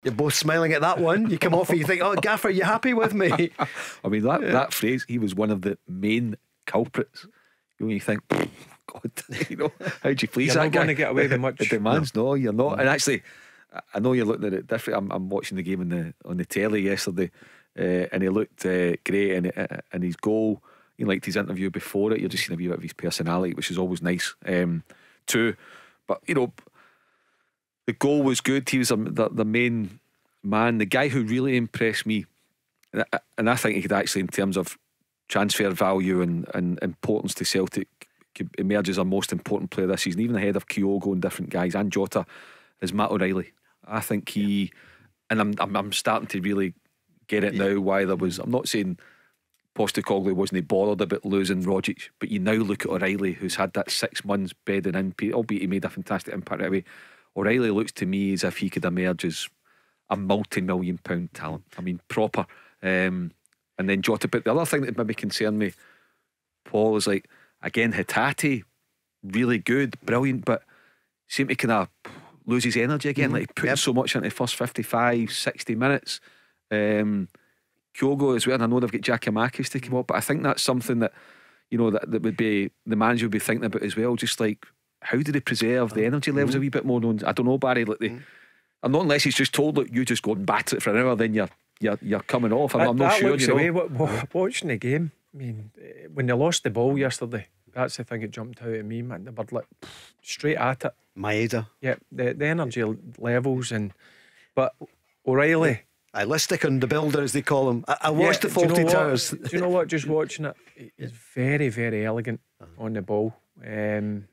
You're both smiling at that one. You come off and you think, oh, Gaffer, are you happy with me? I mean, that phrase, he was one of the main culprits. You think, God, how do you please you're that not guy? going to get away with much. The demands, no, you're not. And actually, I know you're looking at it different. I'm watching the game on the telly yesterday, and he looked great. And his goal, he liked his interview before it. You're just seeing a wee bit of his personality, which is always nice too. But the goal was good. He was the main man, the guy who really impressed me. And I think he could actually, in terms of transfer value and importance to Celtic, could emerge as our most important player this season, even ahead of Kyogo and different guys and Jota, is Matt O'Reilly. I think he, and I'm starting to really get it now why there was, I'm not saying Postecoglou wasn't bothered about losing Rogic, but you now look at O'Reilly, who's had that 6 months bedding in, albeit he made a fantastic impact right away. O'Reilly looks to me as if he could emerge as a multi-million-pound talent. I mean, proper. And then Jota. But the other thing that maybe concerned me, Paul, is like, again, Hatate, really good, brilliant, but seemed to kind of lose his energy again. Like, putting so much into the first 55, 60 minutes. Kyogo as well, and I know they've got Giacomakis to come up, but I think that's something that that would be, the manager would be thinking about as well. Just like, how do they preserve the energy levels a wee bit more? I don't know, Barry. Like I'm not, unless he's just told, look, you just go and batter it for an hour, then you're coming off. I'm not sure. Watching the game, I mean, when they lost the ball yesterday, that's the thing that jumped out at me, man. They were like straight at it. Maeda. Yeah, the energy levels, but O'Reilly. Let's stick on the builder, as they call him. I watched the Fawlty Towers. Do you know what? Just watching it, he's very, very elegant on the ball. And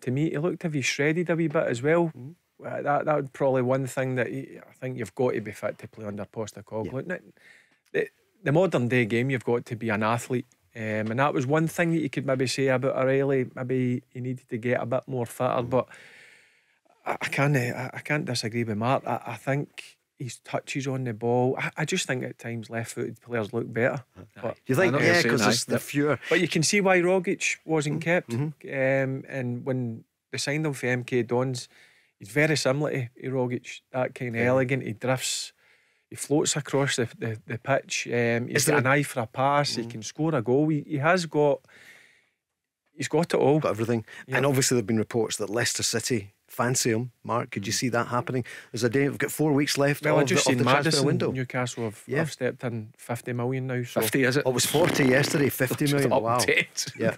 to me, he looked as if he shredded a wee bit as well. That would probably one thing that I think you've got to be fit to play under Postecoglou. The modern day game, you've got to be an athlete. And that was one thing that you could maybe say about O'Reilly. Maybe he needed to get a bit more fitter, but I can't disagree with Mark. I think his touches on the ball, I just think at times left-footed players look better. But you think, because it's the fewer. But you can see why Rogic wasn't kept. And when they signed him for MK Dons, he's very similar to Rogic. That kind of elegant. He drifts, he floats across the pitch. He's got an eye for a pass. He can score a goal. He's got it all. Got everything. And obviously there've been reports that Leicester City fancy him. Mark, could you see that happening? There's a day, we've got 4 weeks left. Well, I just seen the transfer window. Newcastle have stepped in 50 million now. So. 50, is it? It was 40 yesterday, 50 million. Up wow. 10. Yeah.